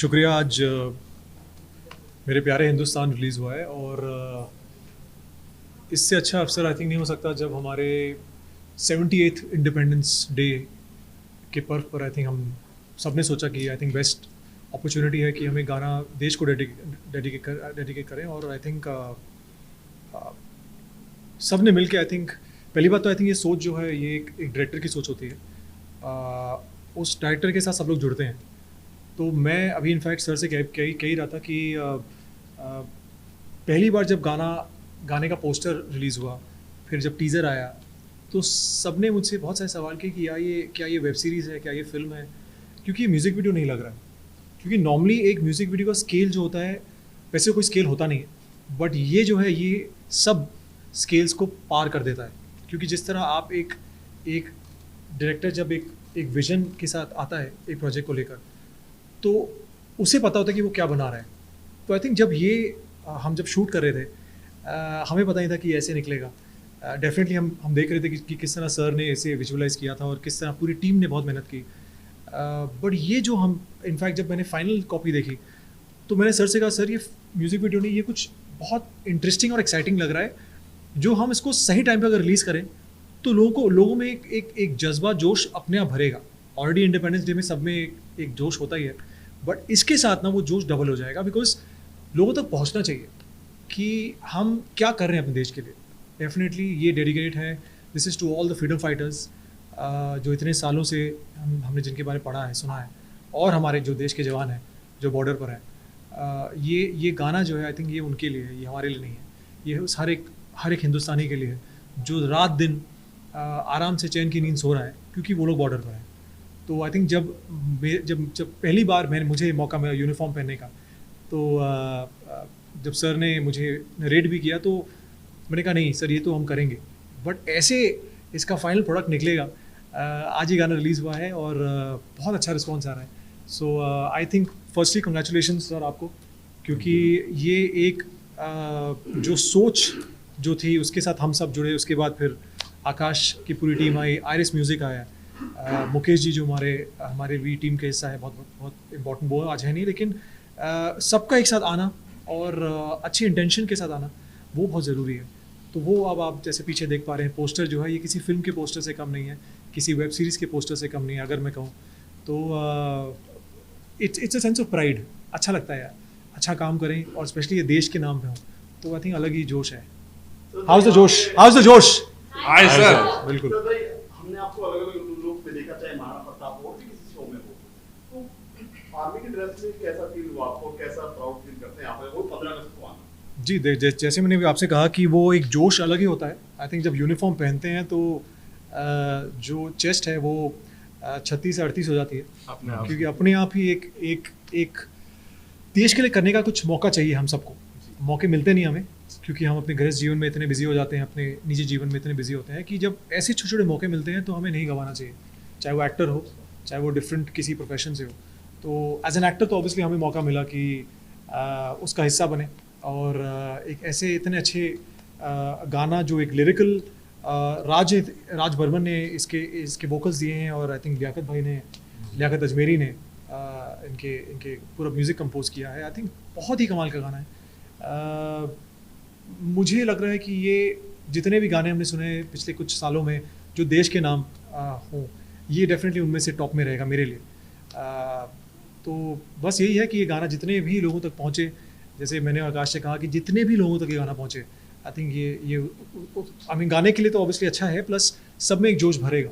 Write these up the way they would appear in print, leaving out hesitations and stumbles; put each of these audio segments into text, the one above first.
शुक्रिया। आज मेरे प्यारे हिंदुस्तान रिलीज़ हुआ है और इससे अच्छा अवसर आई थिंक नहीं हो सकता जब हमारे 78th इंडिपेंडेंस डे के पर्व पर आई थिंक हम सब ने सोचा कि आई थिंक बेस्ट अपॉर्चुनिटी है कि हमें गाना देश को डेडिकेट करें। और आई थिंक सब ने मिल के आई थिंक पहली बात तो आई थिंक ये सोच जो है ये एक डायरेक्टर की सोच होती है। उस डायरेक्टर के साथ सब लोग जुड़ते हैं। तो मैं अभी इनफैक्ट सर से कह ही रहा था कि पहली बार जब गाने का पोस्टर रिलीज़ हुआ, फिर जब टीज़र आया, तो सब ने मुझसे बहुत सारे सवाल किए कि क्या ये वेब सीरीज़ है, क्या ये फिल्म है, क्योंकि म्यूज़िक वीडियो नहीं लग रहा है। क्योंकि नॉर्मली एक म्यूज़िक वीडियो का स्केल जो होता है, वैसे कोई स्केल होता नहीं है, बट ये जो है ये सब स्केल्स को पार कर देता है। क्योंकि जिस तरह आप एक डायरेक्टर जब एक विजन के साथ आता है एक प्रोजेक्ट को लेकर, तो उसे पता होता है कि वो क्या बना रहा है। तो आई थिंक जब हम जब शूट कर रहे थे, हमें पता नहीं था कि ऐसे निकलेगा। डेफिनेटली हम देख रहे थे कि किस तरह सर ने इसे विजुअलाइज़ किया था और किस तरह पूरी टीम ने बहुत मेहनत की। बट ये जो हम इनफैक्ट जब मैंने फाइनल कॉपी देखी, तो मैंने सर से कहा, सर ये म्यूज़िक वीडियो नहीं, ये कुछ बहुत इंटरेस्टिंग और एक्साइटिंग लग रहा है। जो हम इसको सही टाइम पर अगर रिलीज़ करें तो लोगों में एक जज्बा, जोश अपने आप भरेगा। ऑलरेडी इंडिपेंडेंस डे में सब में एक जोश होता ही है, बट इसके साथ ना वो जोश डबल हो जाएगा। बिकॉज लोगों तक पहुंचना चाहिए कि हम क्या कर रहे हैं अपने देश के लिए। डेफिनेटली ये डेडिकेटेड है, this is to all the freedom fighters जो इतने सालों से हमने जिनके बारे में पढ़ा है, सुना है, और हमारे जो देश के जवान हैं जो बॉर्डर पर हैं। ये गाना जो है आई थिंक ये उनके लिए है, ये हमारे लिए नहीं है। ये उस हर एक हिंदुस्तानी के लिए है जो रात दिन आराम से चैन की नींद सो रहा है, क्योंकि वो लोग बॉर्डर पर हैं। तो आई थिंक जब पहली बार मुझे मौका मिला यूनिफॉर्म पहनने का, तो जब सर ने मुझे नरेट भी किया, तो मैंने कहा नहीं सर, ये तो हम करेंगे, बट ऐसे इसका फाइनल प्रोडक्ट निकलेगा। आज ये गाना रिलीज़ हुआ है और बहुत अच्छा रिस्पॉन्स आ रहा है। So I think firstly congratulations sir आपको, क्योंकि ये एक जो सोच जो थी उसके साथ हम सब जुड़े। उसके बाद फिर आकाश की पूरी टीम आई, आयरिस म्यूज़िक आया, मुकेश जी जो हमारे वी टीम के हिस्सा है, बहुत इम्पोर्टेंट वो आज है नहीं, लेकिन सबका एक साथ आना और अच्छी इंटेंशन के साथ आना वो बहुत ज़रूरी है। तो वो अब आप जैसे पीछे देख पा रहे हैं, पोस्टर जो है ये किसी फिल्म के पोस्टर से कम नहीं है, किसी वेब सीरीज़ के पोस्टर से कम नहीं है। अगर मैं कहूँ तो it's a sense of pride. अच्छा लगता है यार, अच्छा काम करें और स्पेशली ये देश के नाम पे हो, तो आई थिंक अलग ही जोश है। हाउस द जोश, हाउस द जोश। हाय सर, बिल्कुल। तो भाई हमने आपको अलग-अलग लुक में देखा, चाहे महाराणा प्रताप हो, किसी शो में हो, तो आर्मी की ड्रेस में कैसा फील हुआ आपको? कैसा प्राउड फील करते हैं आप? वो 15 अगस्त को आना। जी, जैसे मैंने भी आपसे कहा कि वो एक जोश अलग ही होता है। आई थिंक जब यूनिफॉर्म पहनते हैं तो जो चेस्ट है वो 36 से 38 हो जाती है, क्योंकि अपने आप ही एक देश के लिए करने का कुछ मौका चाहिए। हम सबको मौके मिलते नहीं हमें, क्योंकि हम अपने गृहस्थ जीवन में इतने बिजी हो जाते हैं, अपने निजी जीवन में इतने बिजी होते हैं कि जब ऐसे छोटे छोटे मौके मिलते हैं तो हमें नहीं गंवाना चाहिए। चाहे वो एक्टर हो, चाहे वो डिफरेंट किसी प्रोफेशन से हो। तो एज एन एक्टर तो ऑब्वियसली हमें मौका मिला कि उसका हिस्सा बने, और एक ऐसे इतने अच्छे गाना जो एक लिरिकल राज बर्मन ने इसके वोकल्स दिए हैं, और आई थिंक लियाकत अजमेरी ने इनके पूरा म्यूज़िक कंपोज किया है। आई थिंक बहुत ही कमाल का गाना है। मुझे लग रहा है कि ये जितने भी गाने हमने सुने पिछले कुछ सालों में जो देश के नाम हों, ये डेफिनेटली उनमें से टॉप में रहेगा मेरे लिए। तो बस यही है कि ये गाना जितने भी लोगों तक पहुँचे, जैसे मैंने आकाश से कहा कि जितने भी लोगों तक ये गाना पहुँचे, आई थिंक ये आई मीन गाने के लिए तो ऑब्वियसली अच्छा है, प्लस सब में एक जोश भरेगा।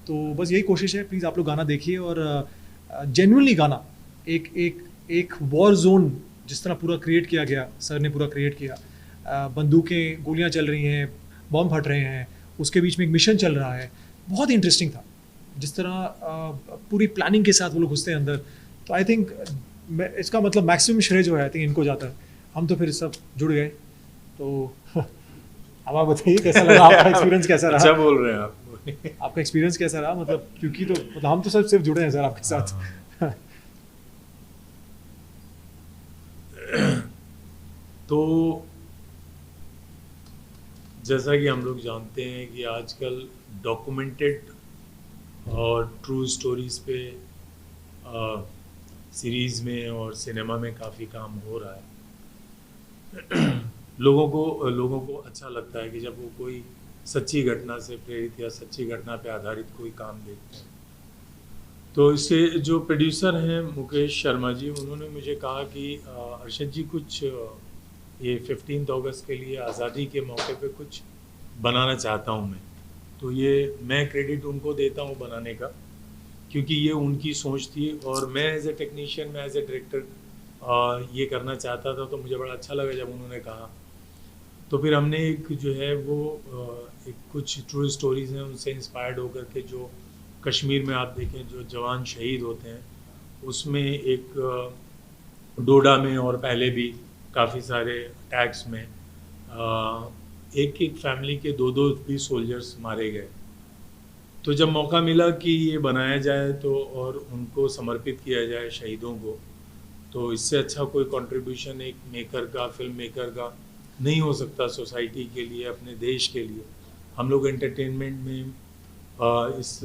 तो बस यही कोशिश है। प्लीज़ आप लोग गाना देखिए और जेन्युइनली गाना एक वॉर जोन जिस तरह पूरा क्रिएट किया गया, सर ने पूरा क्रिएट किया। बंदूकें, गोलियां चल रही हैं, बॉम्ब फट रहे हैं, उसके बीच में एक मिशन चल रहा है। बहुत ही इंटरेस्टिंग था जिस तरह पूरी प्लानिंग के साथ वो लोग घुसते हैं अंदर। तो आई थिंक इसका मतलब मैक्सिमम श्रेय जो है आई थिंक इनको जाता है। हम तो फिर सब जुड़ गए। तो अब आप बताइए कैसा लगा, आपका एक्सपीरियंस कैसा रहा? अच्छा बोल रहे हैं आप। आपका एक्सपीरियंस कैसा रहा? मतलब क्योंकि तो मतलब हम तो सब सिर्फ जुड़े हैं सर आपके साथ। तो जैसा कि हम लोग जानते हैं कि आजकल डॉक्यूमेंटेड और ट्रू स्टोरीज पे सीरीज़ में और सिनेमा में काफ़ी काम हो रहा है। लोगों को अच्छा लगता है कि जब वो कोई सच्ची घटना से प्रेरित या सच्ची घटना पे आधारित कोई काम देखते हैं। तो इससे जो प्रोड्यूसर हैं मुकेश शर्मा जी, उन्होंने मुझे कहा कि अरशद जी कुछ ये 15 अगस्त के लिए आज़ादी के मौके पे कुछ बनाना चाहता हूँ मैं। तो ये मैं क्रेडिट उनको देता हूँ बनाने का, क्योंकि ये उनकी सोच थी और मैं एज ए टेक्नीशियन, मैं एज ए डायरेक्टर ये करना चाहता था। तो मुझे बड़ा अच्छा लगा जब उन्होंने कहा। तो फिर हमने एक जो है वो एक कुछ ट्रू स्टोरीज़ हैं उनसे इंस्पायर्ड होकर के, जो कश्मीर में आप देखें जो जवान शहीद होते हैं, उसमें एक डोडा में और पहले भी काफ़ी सारे अटैक्स में एक एक फैमिली के दो भी सोल्जर्स मारे गए। तो जब मौका मिला कि ये बनाया जाए तो और उनको समर्पित किया जाए शहीदों को, तो इससे अच्छा कोई कंट्रीब्यूशन एक मेकर का, फिल्म मेकर का नहीं हो सकता सोसाइटी के लिए, अपने देश के लिए। हम लोग एंटरटेनमेंट में इस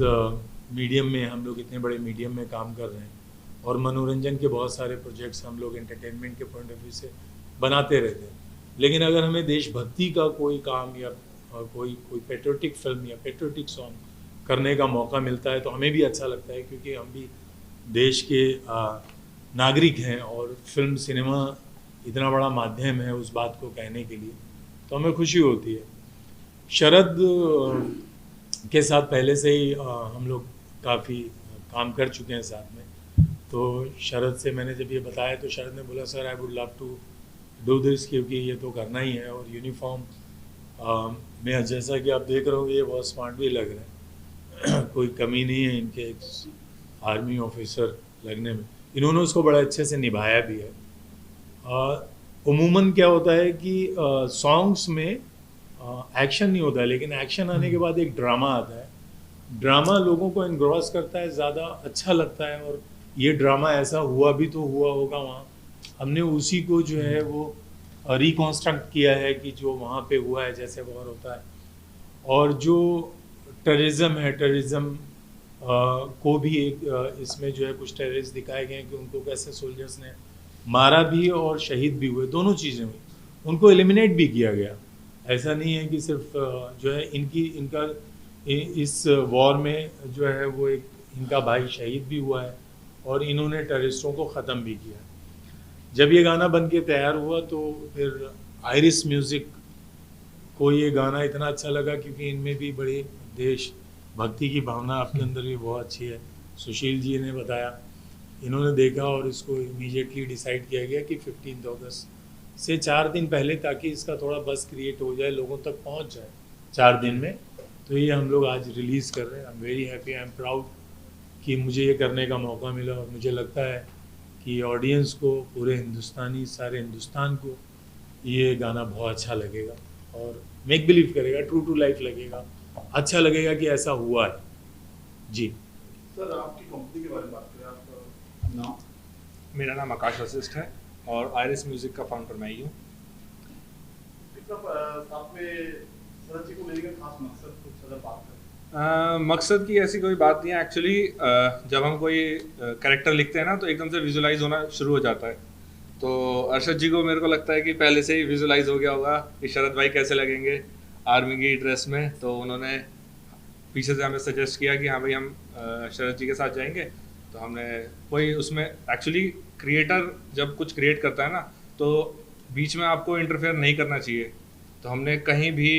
मीडियम में, हम लोग इतने बड़े मीडियम में काम कर रहे हैं और मनोरंजन के बहुत सारे प्रोजेक्ट्स हम लोग एंटरटेनमेंट के पॉइंट ऑफ व्यू से बनाते रहते हैं। लेकिन अगर हमें देशभक्ति का कोई काम या कोई पेट्रियोटिक फिल्म या पेट्रियोटिक सॉन्ग करने का मौका मिलता है तो हमें भी अच्छा लगता है, क्योंकि हम भी देश के नागरिक हैं और फिल्म सिनेमा इतना बड़ा माध्यम है उस बात को कहने के लिए, तो हमें खुशी होती है। शरद के साथ पहले से ही हम लोग काफ़ी काम कर चुके हैं साथ में। तो शरद से मैंने जब ये बताया तो शरद ने बोला sir I would love to do this, क्योंकि ये तो करना ही है। और यूनिफॉर्म में जैसा कि आप देख रहे होंगे ये बहुत स्मार्ट भी लग रहे हैं कोई कमी नहीं है इनके एक आर्मी ऑफिसर लगने में। इन्होंने उसको बड़ा अच्छे से निभाया भी है। उमूमन क्या होता है कि सॉन्ग्स में एक्शन नहीं होता है, लेकिन एक्शन आने के बाद एक ड्रामा आता है। ड्रामा लोगों को एनग्रॉस करता है, ज़्यादा अच्छा लगता है। और ये ड्रामा ऐसा हुआ भी तो हुआ होगा वहाँ, हमने उसी को जो है वो रिकॉन्स्ट्रक्ट किया है कि जो वहाँ पे हुआ है जैसे वॉर होता है। और जो टेररिज्म है, टेररिज्म को भी एक इसमें जो है कुछ टेररिस्ट दिखाए गए हैं कि उनको कैसे सोल्जर्स ने मारा भी और शहीद भी हुए, दोनों चीज़ें हुई। उनको एलिमिनेट भी किया गया। ऐसा नहीं है कि सिर्फ जो है इनका इस वॉर में जो है वो एक इनका भाई शहीद भी हुआ है और इन्होंने टेररिस्टों को ख़त्म भी किया। जब ये गाना बन के तैयार हुआ तो फिर आयरिस म्यूज़िक को ये गाना इतना अच्छा लगा, क्योंकि इनमें भी बड़ी देश भक्ति की भावना आपके अंदर भी बहुत अच्छी है। सुशील जी ने बताया, इन्होंने देखा और इसको इमीडिएटली डिसाइड किया गया कि 15 अगस्त से 4 दिन पहले, ताकि इसका थोड़ा बस क्रिएट हो जाए, लोगों तक पहुंच जाए 4 दिन में। तो ये हम लोग आज रिलीज़ कर रहे हैं। I am very happy, I am proud कि मुझे ये करने का मौका मिला। और मुझे लगता है कि ऑडियंस को, पूरे हिंदुस्तानी, सारे हिंदुस्तान को ये गाना बहुत अच्छा लगेगा और मेक बिलीव करेगा, ट्रू टू लाइफ लगेगा, अच्छा लगेगा कि ऐसा हुआ है। जी सर, आपकी कंपनी के बारे में बात करें, आपका नाम? मेरा नाम आकाश वशिष्ठ है और आयरिस म्यूजिक का फाउंडर मैं ही हूँ। साथ में शरद जी को लेने का खास मकसद कुछ अगर बात करें? मकसद की ऐसी कोई बात नहीं है। एक्चुअली जब हम कोई कैरेक्टर लिखते हैं ना तो एकदम से विजुलाइज होना शुरू हो जाता है। तो अरशद जी को मेरे को लगता है कि पहले से ही विजुलाइज हो गया होगा कि शरद भाई कैसे लगेंगे आर्मी की ड्रेस में। तो उन्होंने पीछे से हमें सजेस्ट किया कि हाँ भाई हम शरद जी के साथ जाएंगे। तो हमने कोई उसमें एक्चुअली क्रिएटर जब कुछ क्रिएट करता है ना तो बीच में आपको इंटरफेयर नहीं करना चाहिए। तो हमने कहीं भी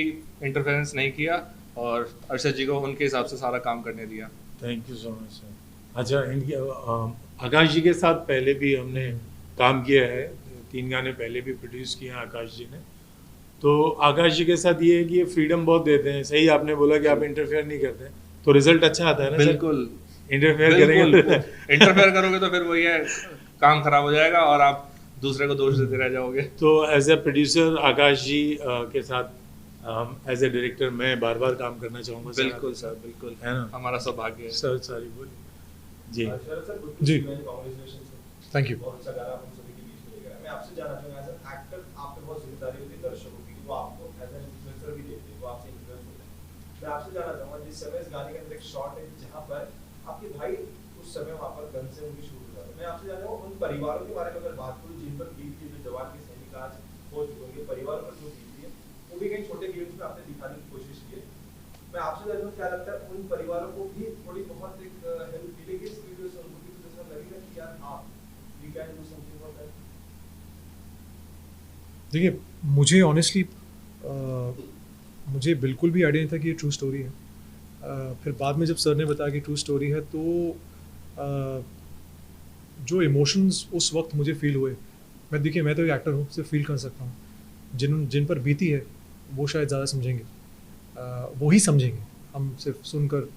इंटरफेरेंस नहीं किया और अरशद जी को उनके हिसाब से सारा काम करने दिया। Thank you so much sir. अच्छा, इनके आकाश जी के साथ पहले भी हमने काम किया है, 3 गाने पहले भी प्रोड्यूस किए हैं आकाश जी ने। तो आकाश जी के साथ ये है कि ये फ्रीडम बहुत देते हैं। सही आपने बोला कि आप इंटरफेयर नहीं करते तो रिजल्ट अच्छा आता है ना? बिल्कुल, इंटरफेयर करेंगे इंटरफेयर करोगे तो फिर वही है, काम खराब हो जाएगा और आप दूसरे को दोष देते रह जाओगे। तो एज ए प्रोड्यूसर आकाश जी के साथ एज ए डायरेक्टर मैं बार बार काम करना चाहूँगा। बिल्कुल सर, बिल्कुल, है ना, हमारा सौभाग्य है। सर सारी बोलिए जी। जी, थैंक यू। बहुत अच्छा गाना हम सभी के बीच में लेकर आए। मैं आपसे जानना चाहूँगा, एज एन एक्टर आप पे बहुत जिम्मेदारी होती है दर्शकों की, वो आपको एज एन इन्फ्लुएंसर भी देखते हैं, वो आपसे इन्फ्लुएंस होते हैं। मैं आपसे जानना चाहूँगा, जिस समय इस गाने के अंदर एक शॉट है जहाँ पर आपके भाई उस समय वहाँ पर गन से उनकी शूट हो जाता है, मैं आपसे जान रहा हूँ उन परिवारों के बारे में अगर बात करूँ जिन पर बीती है, जो जवान के सैनिक आज हो चुके हैं, परिवारों पर जो बीती है वो भी कहीं छोटे गेम्स में आपने दिखाने की कोशिश की है। मैं आपसे जान रहा हूँ क्या लगता है उन परिवारों को भी थोड़ी बहुत एक हेल्प मिलेगी इस वीडियो से, उनको भी कुछ ऐसा लगेगा कि यार हाँ we can do something for that? देखिए, मुझे ऑनेस्टली मुझे बिल्कुल भी आइडिया नहीं था कि ये ट्रू स्टोरी है। फिर बाद में जब सर ने बताया कि ट्रू स्टोरी है तो जो इमोशंस उस वक्त मुझे फील हुए, देखिए मैं तो एक एक्टर हूँ, सिर्फ फील कर सकता हूँ। जिन पर बीती है वो शायद ज़्यादा समझेंगे, वो ही समझेंगे, हम सिर्फ सुनकर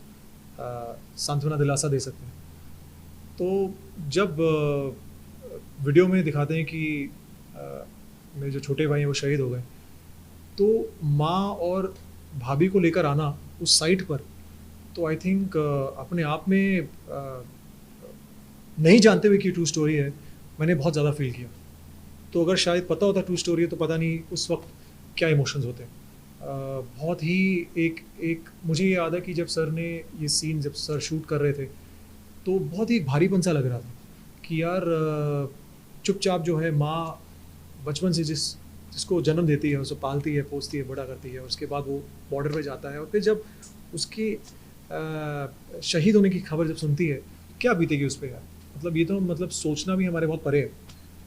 सांत्वना दिलासा दे सकते हैं। तो जब वीडियो में दिखाते हैं कि मेरे जो छोटे भाई हैं वो शहीद हो गए, तो माँ और भाभी को लेकर आना उस साइट पर, तो आई थिंक अपने आप में नहीं जानते हुए कि ट्रू स्टोरी है, मैंने बहुत ज़्यादा फील किया। तो अगर शायद पता होता ट्रू स्टोरी है तो पता नहीं उस वक्त क्या इमोशंस होते। बहुत ही एक मुझे ये याद है कि जब सर ने ये सीन जब सर शूट कर रहे थे तो बहुत ही भारीपन सा लग रहा था कि यार चुपचाप जो है माँ बचपन से जिसको जन्म देती है, उसे पालती है, पोसती है, बड़ा करती है, और उसके बाद वो बॉर्डर पे जाता है और फिर जब उसके शहीद होने की खबर जब सुनती है, क्या बीतेगी उस पर यार। मतलब ये तो मतलब सोचना भी हमारे बहुत परे है।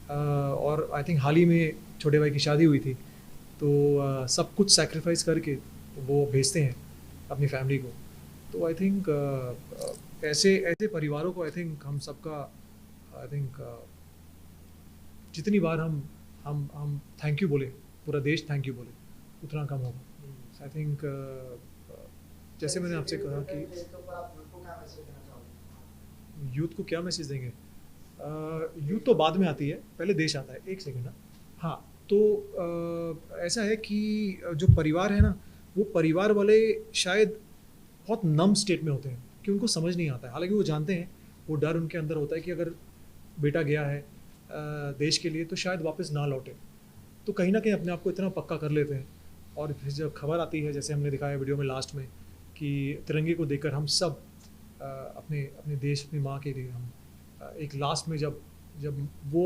और आई थिंक हाल ही में छोटे भाई की शादी हुई थी, तो सब कुछ सैक्रिफाइस करके वो भेजते हैं अपनी फैमिली को। तो आई थिंक ऐसे परिवारों को आई थिंक हम सबका आई थिंक जितनी बार हम थैंक यू बोले, पूरा देश थैंक यू बोले, उतना कम होगा। आई थिंक जैसे मैंने आपसे कहा कि यूथ को क्या मैसेज देंगे, यूथ तो बाद में आती है, पहले देश आता है। एक सेकेंड ना, हाँ, तो ऐसा है कि जो परिवार है ना, वो परिवार वाले शायद बहुत नम स्टेट में होते हैं कि उनको समझ नहीं आता है। हालांकि वो जानते हैं, वो डर उनके अंदर होता है कि अगर बेटा गया है देश के लिए तो शायद वापस ना लौटे। तो कहीं ना कहीं अपने आप को इतना पक्का कर लेते हैं। और फिर जब खबर आती है, जैसे हमने दिखाया वीडियो में लास्ट में, कि तिरंगे को देखकर हम सब अपने देश, अपनी माँ के लिए हम एक लास्ट में जब वो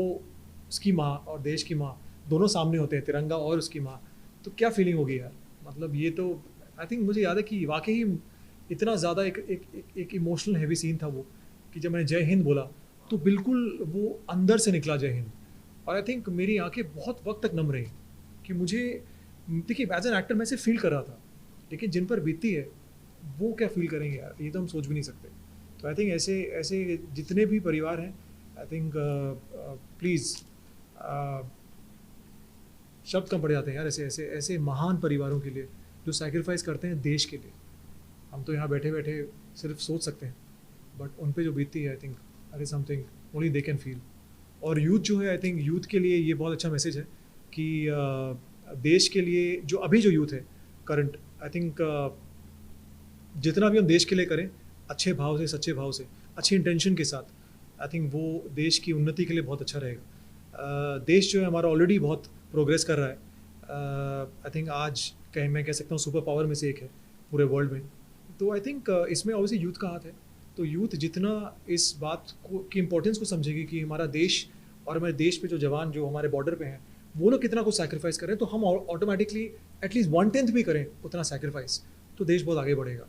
उसकी माँ और देश की माँ दोनों सामने होते हैं, तिरंगा और उसकी माँ, तो क्या फीलिंग होगी यार। मतलब ये तो आई थिंक मुझे याद है कि वाकई इतना ज़्यादा एक इमोशनल हैवी सीन था वो, कि जब मैंने जय हिंद बोला तो बिल्कुल वो अंदर से निकला जय हिंद। और आई थिंक मेरी आंखें बहुत वक्त तक नम रही कि मुझे, देखिए एज एन एक्टर मैं सिर्फ फील कर रहा था, लेकिन जिन पर बीती है वो क्या फील करेंगे यार, ये तो हम सोच भी नहीं सकते। तो आई थिंक ऐसे जितने भी परिवार हैं, आई थिंक प्लीज़, शब्द कम पड़ जाते हैं यार ऐसे महान परिवारों के लिए जो सैक्रिफाइस करते हैं देश के लिए। हम तो यहाँ बैठे बैठे सिर्फ सोच सकते हैं, बट उन पे जो बीतती है I think that is something only they can feel. और यूथ जो है, आई थिंक यूथ के लिए ये बहुत अच्छा मैसेज है कि देश के लिए जो अभी जो यूथ है करंट, आई थिंक जितना भी हम देश के लिए करें अच्छे भाव से, सच्चे भाव से, अच्छी इंटेंशन के साथ, आई थिंक वो देश की उन्नति के लिए बहुत अच्छा रहेगा। देश जो है हमारा ऑलरेडी बहुत प्रोग्रेस कर रहा है। आई थिंक आज मैं कह सकता हूँ सुपर पावर में से एक है पूरे वर्ल्ड में। तो आई थिंक इसमें ऑब्वियसली यूथ का हाथ है। तो यूथ जितना इस बात को की इम्पोर्टेंस को समझेगी कि हमारा देश और हमारे देश पे जो जवान जो हमारे बॉर्डर पे हैं वो लोग कितना कुछ सैक्रिफाइस करें, तो हम ऑटोमेटिकली एटलीस्ट 1/10 भी करें उतना सैक्रिफाइस, तो देश बहुत आगे बढ़ेगा।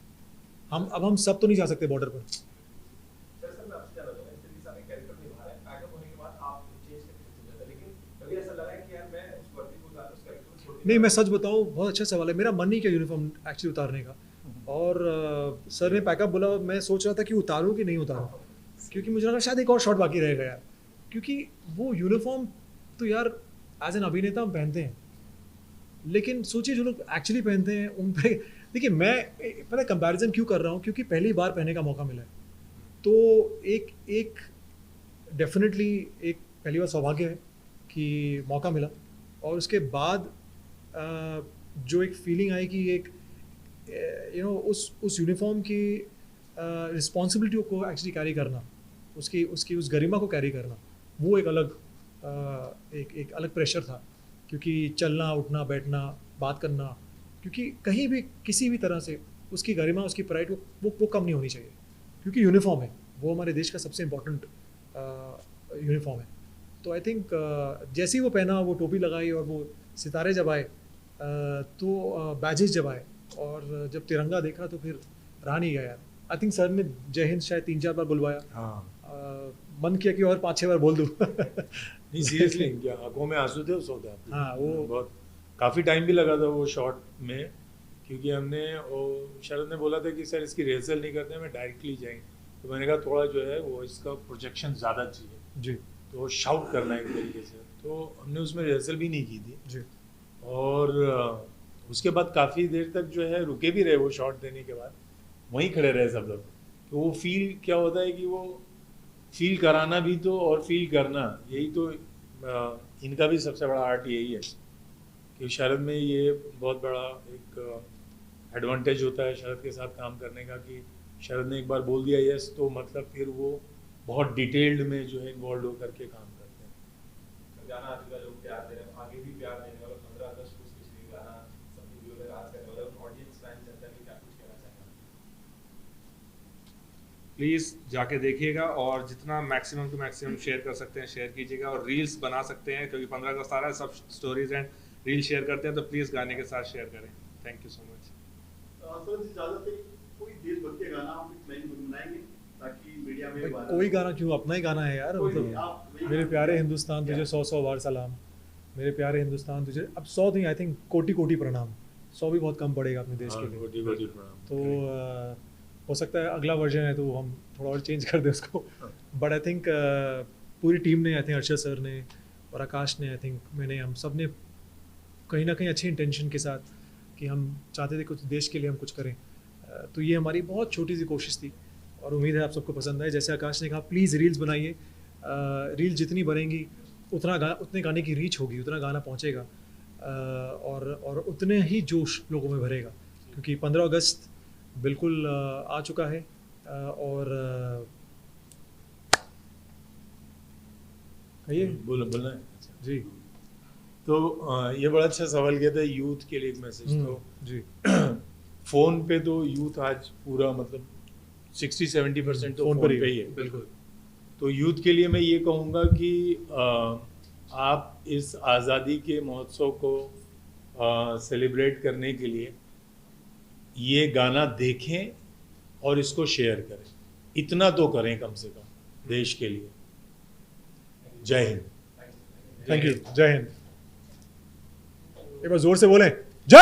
हम सब तो नहीं जा सकते बॉर्डर पर। सर मैं आपसे जानना चाहूंगा, इस तरीके से आपने कैरेक्टर निभा रहे हैं, पैकअप होने के बाद आप चेंज करके चले जाते हैं, लेकिन कभी ऐसा लगा है कि यार मैं उस वर्दी को उतार उस कैरेक्टर को छोड़ के नहीं, मैं सच बताऊँ, बहुत अच्छा सवाल है। मेरा मन नहीं किया यूनिफॉर्म एक्चुअली उतारने का, और सर ने पैकअप बोला, मैं सोच रहा था कि उतारूँ कि नहीं उतारूँ, क्योंकि मुझे लगा शायद एक और शॉट बाकी रहेगा यार, क्योंकि वो यूनिफॉर्म तो यार एज एन अभिनेता हम पहनते हैं, लेकिन सोचिए जो लोग एक्चुअली पहनते हैं उन पे, देखिए मैं पता कंपैरिजन क्यों कर रहा हूँ, क्योंकि पहली बार पहनने का मौका मिला है, तो एक डेफिनेटली एक पहली बार सौभाग्य है कि मौका मिला। और उसके बाद जो एक फीलिंग आई कि एक उस यूनिफॉर्म की रिस्पॉन्सिबिलिटी को एक्चुअली कैरी करना, उसकी उस गरिमा को कैरी करना, वो एक अलग प्रेशर था, क्योंकि चलना उठना बैठना बात करना, क्योंकि कहीं भी किसी भी तरह से उसकी गरिमा उसकी प्राइड वो कम नहीं होनी चाहिए, क्योंकि यूनिफॉर्म है वो हमारे देश का सबसे इम्पोर्टेंट यूनिफॉर्म है। तो आई थिंक जैसे ही वो पहना, वो टोपी लगाई और वो सितारे जब आए, तो बैजेस जब आए और जब तिरंगा देखा तो फिर रहा नहीं गया यार। आई थिंक सर ने जय हिंद शायद 3-4 बार बुलवाया। हाँ मन किया कि और 5-6 बार बोल दूँ। नहीं सीरियसली क्या आंखों में आंसू थे उस वक्त। हाँ, वो बहुत काफ़ी टाइम भी लगा था वो शॉट में, क्योंकि हमने वो शरद ने बोला था कि सर इसकी रिहर्सल नहीं करते, मैं डायरेक्टली जाएंगे। तो मैंने कहा थोड़ा जो है वो इसका प्रोजेक्शन ज़्यादा चाहिए, जी तो शाउट करना है एक तरीके से। तो हमने उसमें रिहर्सल भी नहीं की थी। जी और उसके बाद काफ़ी देर तक जो है रुके भी रहे वो शॉट देने के बाद, वहीं खड़े रहे सब लोग। तो वो फील क्या होता है कि वो फील कराना भी तो और फील करना, यही तो इनका भी सबसे बड़ा आर्ट यही है कि शरद में ये बहुत बड़ा एक एडवांटेज होता है शरद के साथ काम करने का, कि शरद ने एक बार बोल दिया यस तो मतलब फिर वो बहुत डिटेल्ड में जो है इन्वॉल्व होकर के काम करते हैं। गाना आज का लोग प्यार दे रहे हैं, आगे भी प्यार देने वाला 15 अगस्त को स्पेशली गाना सबकी दिलों में राज करने वाला है। ऑडियंस फैन जनता के लिए क्या कुछ कहना चाहेंगे? प्लीज़ जाके देखिएगा और जितना मैक्सिमम टू मैक्सिमम शेयर कर सकते हैं शेयर कीजिएगा, और रील्स बना सकते हैं क्योंकि 15 अगस्त आ रहा है, सब स्टोरीज एंड रील शेयर करते हैं, तो प्लीज़ गाने के साथ शेयर करें। Thank you so much. Sir ji इजाजत है, कोई देशभक्ति का गाना आप नहीं गुनगुनाएंगे ताकि मीडिया में भाई, कोई गाना क्यों, अपना ही गाना है यार। कोई नहीं, मतलब आप वही मेरे गाना प्यारे गाइए। हिंदुस्तान तुझे क्या? 100-100 बार सलाम, मेरे प्यारे हिंदुस्तान तुझे, अब 100 नहीं, आई थिंक कोटि-कोटि प्रणाम। 100 भी बहुत कम पड़ेगा अपने देश हाँ, के लिए। कोटि कोटि प्रणाम। तो हो सकता है अगला वर्जन है तो हम थोड़ा और चेंज कर दें उसको। बट आई थिंक पूरी टीम ने, आई थिंक अर्षद सर ने और आकाश ने, आई थिंक मैंने, हम सब ने कहीं ना कहीं अच्छी इंटेंशन के साथ कि हम चाहते थे कुछ देश के लिए हम कुछ करें। तो ये हमारी बहुत छोटी सी कोशिश थी और उम्मीद है आप सबको पसंद आए। जैसे आकाश ने कहा, प्लीज़ रील्स बनाइए। रील जितनी बनेंगी उतने गाने की रीच होगी, उतना गाना पहुँचेगा और उतने ही जोश लोगों में भरेगा, क्योंकि 15 अगस्त बिल्कुल आ चुका है। और कहिए बोलना है। अच्छा। जी तो ये बड़ा अच्छा सवाल किया था, यूथ के लिए एक मैसेज। तो जी फोन पे तो यूथ आज पूरा मतलब 60-70% तो फोन फोन पर पे ही है। बिल्कुल। तो यूथ के लिए मैं ये कहूँगा कि आप इस आज़ादी के महोत्सव को सेलिब्रेट करने के लिए ये गाना देखें और इसको शेयर करें, इतना तो करें कम से कम देश के लिए। जय हिंद। Thank you. जय हिंद। एक बार जोर से बोलें, जय